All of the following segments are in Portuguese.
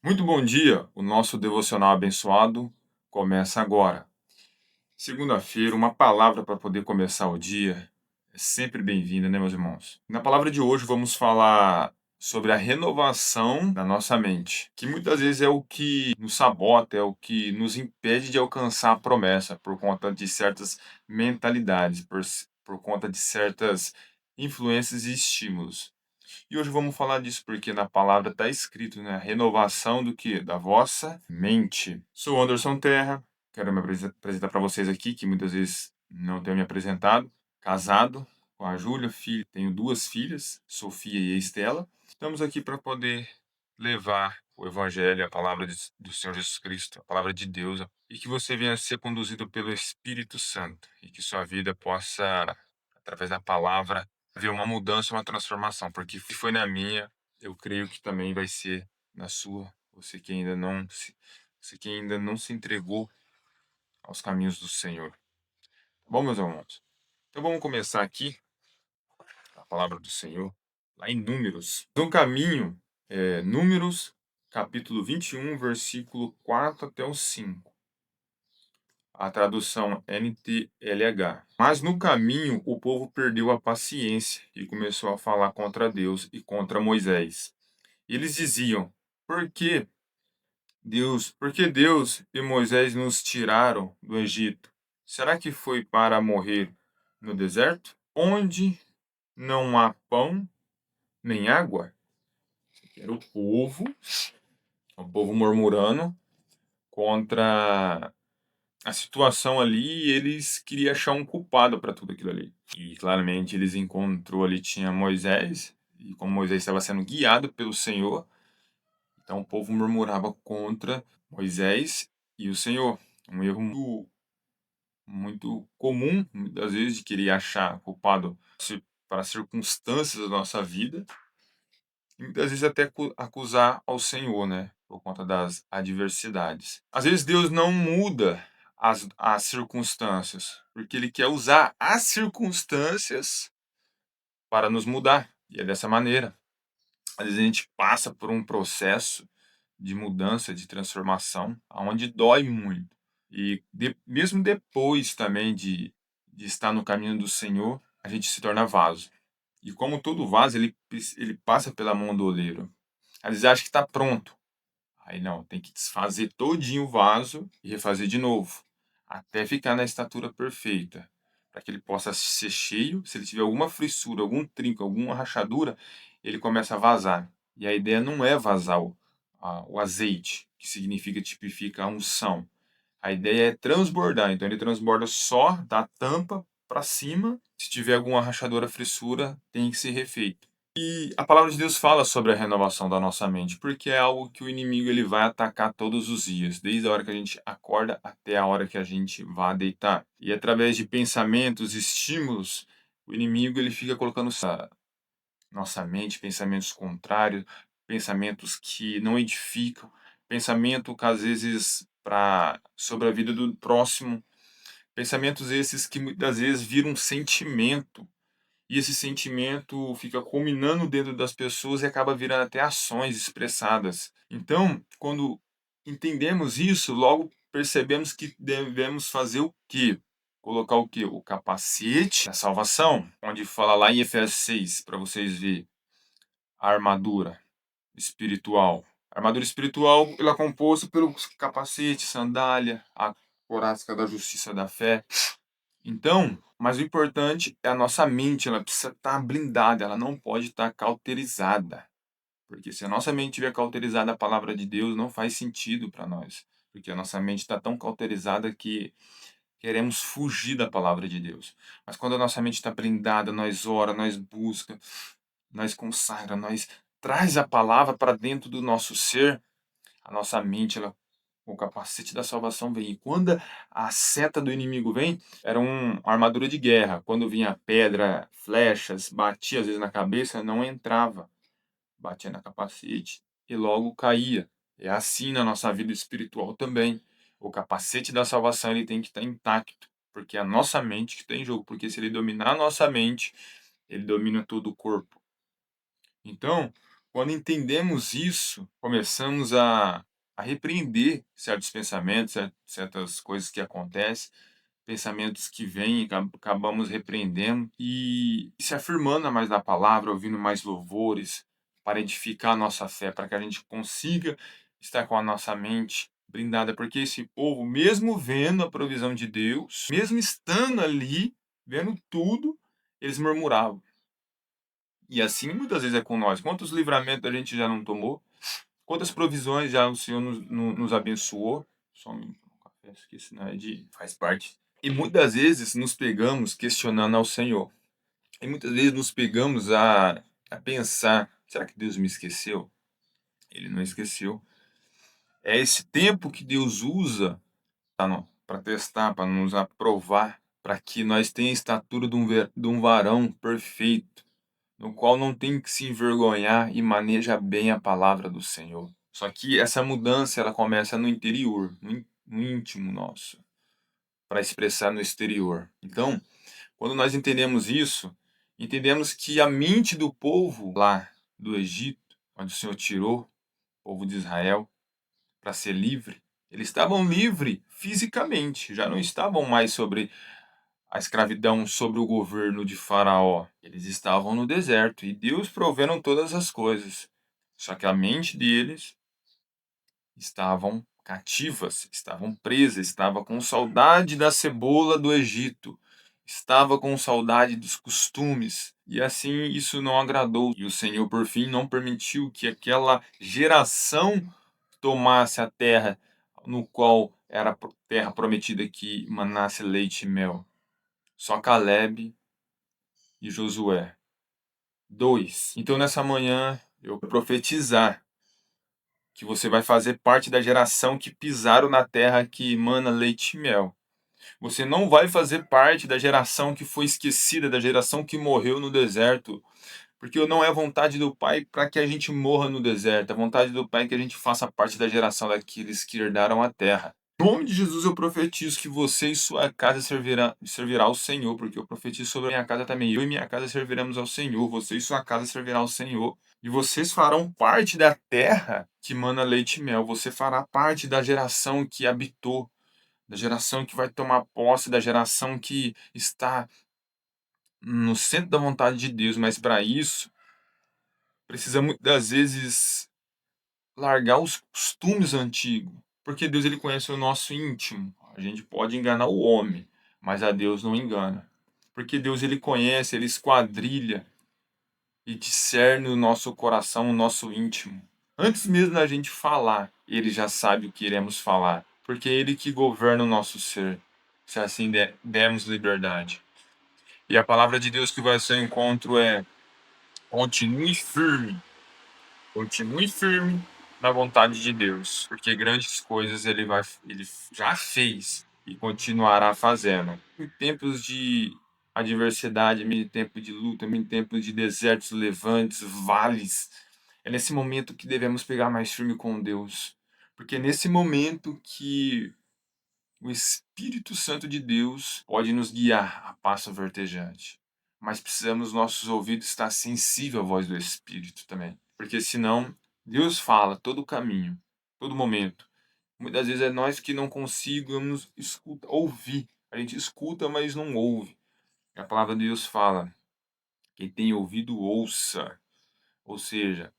Muito bom dia, o nosso devocional abençoado começa agora. Segunda-feira, uma palavra para poder começar o dia é sempre bem-vinda, né, meus irmãos? Na palavra de hoje vamos falar sobre a renovação da nossa mente, que muitas vezes é o que nos sabota, é o que nos impede de alcançar a promessa por conta de certas mentalidades, por conta de certas influências e estímulos. E hoje vamos falar disso porque na palavra está escrito, né? Renovação do que? Da vossa mente. Sou Anderson Terra, quero me apresentar para vocês aqui, que muitas vezes não tenho me apresentado. Casado com a Júlia, tenho duas filhas, Sofia e Estela. Estamos aqui para poder levar o Evangelho, a palavra do Senhor Jesus Cristo, a palavra de Deus, e que você venha a ser conduzido pelo Espírito Santo, e que sua vida possa, através da palavra, ver uma mudança, uma transformação, porque se foi na minha, eu creio que também vai ser na sua. Você que ainda não se entregou aos caminhos do Senhor. Tá bom, meus irmãos? Então vamos começar aqui a palavra do Senhor, lá em Números. No caminho, Números, capítulo 21, versículo 4 até o 5. A tradução NTLH. Mas no caminho o povo perdeu a paciência e começou a falar contra Deus e contra Moisés. Eles diziam: Por que Deus e Moisés nos tiraram do Egito? Será que foi para morrer no deserto, onde não há pão nem água? Era o povo murmurando contra a situação ali, e eles queriam achar um culpado para tudo aquilo ali. E claramente eles encontrou ali tinha Moisés, e como Moisés estava sendo guiado pelo Senhor, então o povo murmurava contra Moisés e o Senhor. Um erro muito comum, muitas vezes, de querer achar culpado para as circunstâncias da nossa vida, e muitas vezes até acusar ao Senhor, né? Por conta das adversidades. Às vezes Deus não muda as circunstâncias, porque Ele quer usar as circunstâncias para nos mudar. E é dessa maneira. Às vezes a gente passa por um processo de mudança, de transformação, onde dói muito. E mesmo depois também de estar no caminho do Senhor, a gente se torna vaso. E como todo vaso, ele passa pela mão do oleiro. Às vezes acha que está pronto. Aí não, tem que desfazer todinho o vaso e refazer de novo, até ficar na estatura perfeita, para que ele possa ser cheio. Se ele tiver alguma frissura, algum trinco, alguma rachadura, ele começa a vazar. E a ideia não é vazar o azeite, que significa, tipifica a unção. A ideia é transbordar, então ele transborda só da tampa para cima. Se tiver alguma rachadura, frissura, tem que ser refeito. E a palavra de Deus fala sobre a renovação da nossa mente, porque é algo que o inimigo ele vai atacar todos os dias, desde a hora que a gente acorda até a hora que a gente vai deitar. E através de pensamentos, estímulos, o inimigo ele fica colocando nossa mente pensamentos contrários, pensamentos que não edificam, pensamento que às vezes sobre a vida do próximo, pensamentos esses que muitas vezes viram um sentimento, e esse sentimento fica culminando dentro das pessoas e acaba virando até ações expressadas. Então, quando entendemos isso, logo percebemos que devemos fazer o quê? Colocar o quê? O capacete da salvação, onde fala lá em Efésios 6, para vocês verem, a armadura espiritual. A armadura espiritual ela é composta pelo capacete, sandália, a couraça da justiça da fé. Então, mas o importante é a nossa mente, ela precisa estar blindada, ela não pode estar cauterizada. Porque se a nossa mente estiver cauterizada, a palavra de Deus não faz sentido para nós. Porque a nossa mente está tão cauterizada que queremos fugir da palavra de Deus. Mas quando a nossa mente está blindada, nós ora, nós busca, nós consagra, nós traz a palavra para dentro do nosso ser, a nossa mente, o capacete da salvação vem. E quando a seta do inimigo vem, era uma armadura de guerra. Quando vinha pedra, flechas, batia às vezes na cabeça, não entrava. Batia na capacete e logo caía. É assim na nossa vida espiritual também. O capacete da salvação ele tem que estar intacto, porque é a nossa mente que está em jogo. Porque se ele dominar a nossa mente, ele domina todo o corpo. Então, Quando entendemos isso, começamos a repreender certos pensamentos, certas coisas que acontecem, pensamentos que vêm e acabamos repreendendo e se afirmando mais na palavra, ouvindo mais louvores para edificar a nossa fé, para que a gente consiga estar com a nossa mente blindada, porque esse povo, mesmo vendo a provisão de Deus, mesmo estando ali, vendo tudo, eles murmuravam. E assim muitas vezes é com nós. Quantos livramentos a gente já não tomou? Quantas provisões já o Senhor nos abençoou? Só um café, esqueci, não é de. Faz parte. E muitas vezes nos pegamos questionando ao Senhor. E muitas vezes nos pegamos a pensar: será que Deus me esqueceu? Ele não esqueceu. É esse tempo que Deus usa para testar, para nos aprovar, para que nós tenhamos a estatura de um varão perfeito, no qual não tem que se envergonhar e maneja bem a palavra do Senhor. Só que essa mudança ela começa no interior, no íntimo nosso, para expressar no exterior. Então, quando nós entendemos isso, entendemos que a mente do povo lá do Egito, onde o Senhor tirou o povo de Israel para ser livre, eles estavam livres fisicamente, já não estavam mais sobre a escravidão, sobre o governo de Faraó. Eles estavam no deserto e Deus provendo todas as coisas. Só que a mente deles estavam cativas, estavam presas, estava com saudade da cebola do Egito, estava com saudade dos costumes, e assim isso não agradou. E o Senhor, por fim, não permitiu que aquela geração tomasse a terra no qual era a terra prometida que manasse leite e mel. Só Caleb e Josué. Dois. Então nessa manhã eu profetizar que você vai fazer parte da geração que pisaram na terra que emana leite e mel. Você não vai fazer parte da geração que foi esquecida, da geração que morreu no deserto, porque não é a vontade do Pai para que a gente morra no deserto. A vontade do Pai é que a gente faça parte da geração daqueles que herdaram a terra. Em nome de Jesus eu profetizo que você e sua casa servirá ao Senhor, porque eu profetizo sobre a minha casa também. Eu e minha casa serviremos ao Senhor, você e sua casa servirá ao Senhor. E vocês farão parte da terra que mana leite e mel. Você fará parte da geração que habitou, da geração que vai tomar posse, da geração que está no centro da vontade de Deus. Mas para isso, precisa muitas vezes largar os costumes antigos, porque Deus ele conhece o nosso íntimo. A gente pode enganar o homem, mas a Deus não engana. Porque Deus ele conhece, ele esquadrilha e discerne o nosso coração, o nosso íntimo. Antes mesmo da gente falar, ele já sabe o que iremos falar, porque é ele que governa o nosso ser, se assim dermos liberdade. E a palavra de Deus que vai ao seu encontro é: continue firme. Continue firme na vontade de Deus, porque grandes coisas ele já fez e continuará fazendo. Em tempos de adversidade, em tempos de luta, em tempos de desertos, levantes, vales, é nesse momento que devemos pegar mais firme com Deus, porque é nesse momento que o Espírito Santo de Deus pode nos guiar a passo vertejante. Mas precisamos nossos ouvidos estar sensíveis à voz do Espírito também. Porque senão Deus fala todo o caminho, todo momento. Muitas vezes é nós que não conseguimos ouvir. A gente escuta, mas não ouve. A palavra de Deus fala: quem tem ouvido, ouça. Ou seja,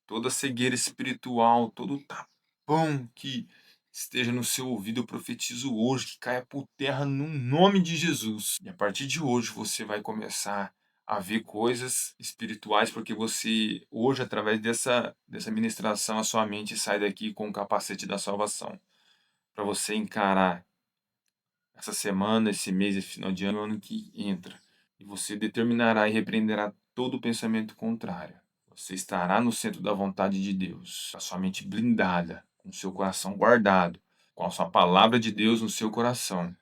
toda cegueira espiritual, todo tapão que esteja no seu ouvido, eu profetizo hoje que caia por terra no nome de Jesus. E a partir de hoje você vai começar a ver coisas espirituais, porque você hoje, através dessa ministração, a sua mente sai daqui com o capacete da salvação, para você encarar essa semana, esse mês, esse final de ano, o ano que entra. E você determinará e repreenderá todo pensamento contrário. Você estará no centro da vontade de Deus, com a sua mente blindada, com o seu coração guardado, com a sua palavra de Deus no seu coração.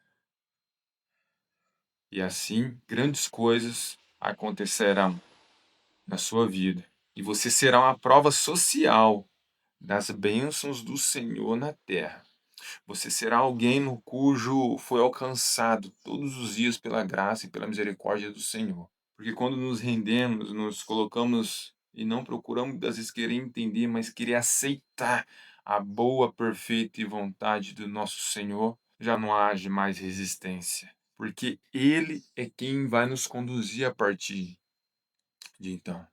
E assim, grandes coisas acontecerão na sua vida. E você será uma prova social das bênçãos do Senhor na terra. Você será alguém no cujo foi alcançado todos os dias pela graça e pela misericórdia do Senhor. Porque quando nos rendemos, nos colocamos e não procuramos muitas vezes querer entender, mas querer aceitar a boa, perfeita e vontade do nosso Senhor, já não age mais resistência, porque Ele é quem vai nos conduzir a partir de então.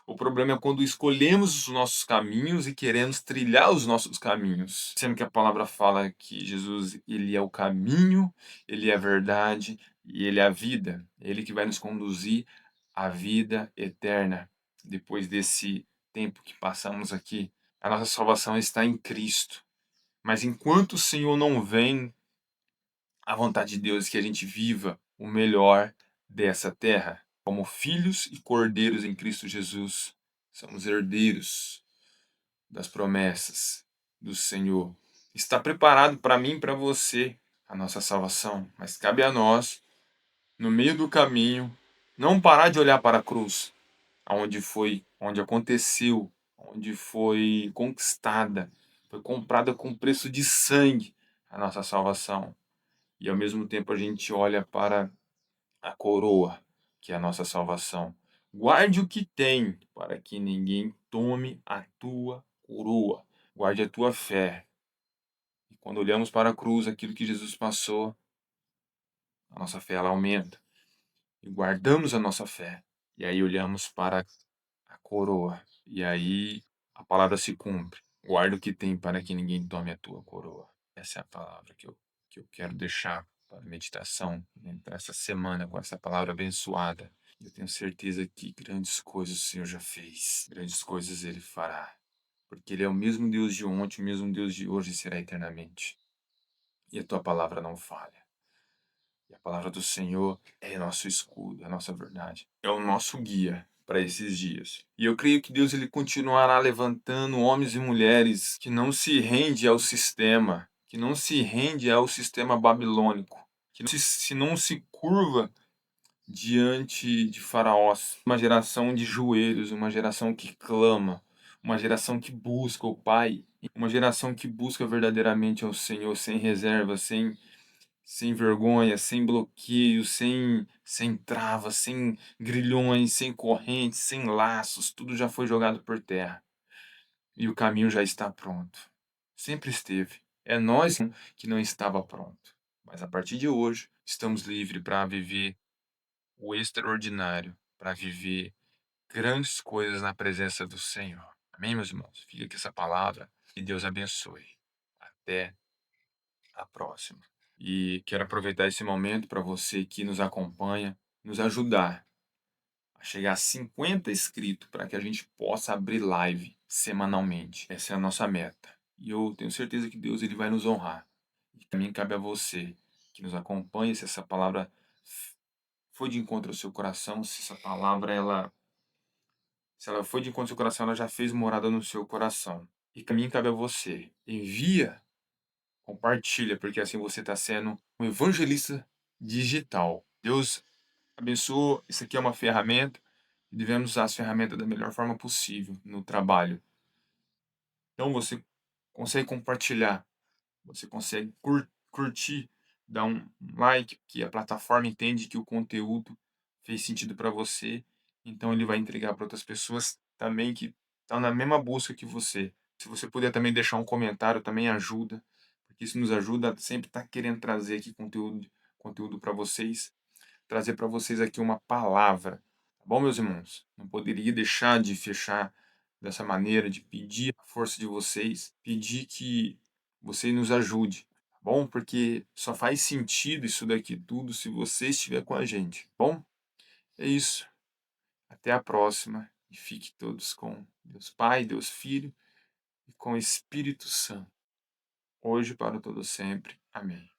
O problema é quando escolhemos os nossos caminhos e queremos trilhar os nossos caminhos, sendo que a palavra fala que Jesus, ele é o caminho, ele é a verdade e ele é a vida. Ele que vai nos conduzir à vida eterna depois desse tempo que passamos aqui. A nossa salvação está em Cristo. Mas enquanto o Senhor não vem, a vontade de Deus é que a gente viva o melhor dessa terra, como filhos e cordeiros em Cristo Jesus. Somos herdeiros das promessas do Senhor. Está preparado para mim e para você a nossa salvação, mas cabe a nós, no meio do caminho, não parar de olhar para a cruz, aonde foi, onde aconteceu, onde foi conquistada, foi comprada com preço de sangue a nossa salvação. E ao mesmo tempo a gente olha para a coroa, que é a nossa salvação. Guarde o que tem, para que ninguém tome a tua coroa. Guarde a tua fé. E quando olhamos para a cruz, aquilo que Jesus passou, a nossa fé ela aumenta. E guardamos a nossa fé. E aí olhamos para a coroa. E aí a palavra se cumpre. Guarda o que tem para que ninguém tome a tua coroa. Essa é a palavra que eu quero deixar para meditação essa semana com essa palavra abençoada. Eu tenho certeza que grandes coisas o Senhor já fez, grandes coisas Ele fará, porque Ele é o mesmo Deus de ontem, o mesmo Deus de hoje e será eternamente. E a tua palavra não falha. E a palavra do Senhor é nosso escudo, é a nossa verdade, é o nosso guia para esses dias. E eu creio que Deus ele continuará levantando homens e mulheres que não se rende ao sistema, que não se rende ao sistema babilônico, que não se curva diante de faraós. Uma geração de joelhos, uma geração que clama, uma geração que busca o Pai, uma geração que busca verdadeiramente ao Senhor sem reserva, sem vergonha, sem bloqueio, sem travas, sem grilhões, sem correntes, sem laços, tudo já foi jogado por terra. E o caminho já está pronto. Sempre esteve. É nós que não estava pronto. Mas a partir de hoje, estamos livres para viver o extraordinário, para viver grandes coisas na presença do Senhor. Amém, meus irmãos? Fica aqui essa palavra e Deus abençoe. Até a próxima. E quero aproveitar esse momento para você que nos acompanha, nos ajudar a chegar a 50 inscritos para que a gente possa abrir live semanalmente. Essa é a nossa meta. E eu tenho certeza que Deus ele vai nos honrar. E também cabe a você que nos acompanha, se essa palavra foi de encontro ao seu coração, se essa palavra se ela foi de encontro ao seu coração, ela já fez morada no seu coração. E também cabe a você. Envia, compartilha, porque assim você está sendo um evangelista digital. Deus abençoe. Isso aqui é uma ferramenta e devemos usar as ferramentas da melhor forma possível no trabalho. Então você consegue compartilhar, você consegue curtir, dar um like, que a plataforma entende que o conteúdo fez sentido para você, então ele vai entregar para outras pessoas também que estão na mesma busca que você. Se você puder também deixar um comentário, também ajuda, porque isso nos ajuda a sempre estar querendo trazer aqui conteúdo para vocês, trazer para vocês aqui uma palavra. Tá bom, meus irmãos? Não poderia deixar de fechar dessa maneira, de pedir a força de vocês, pedir que você nos ajude, tá bom? Porque só faz sentido isso daqui tudo se você estiver com a gente, tá bom? É isso. Até a próxima e fique todos com Deus Pai, Deus Filho e com o Espírito Santo, hoje para todo sempre. Amém.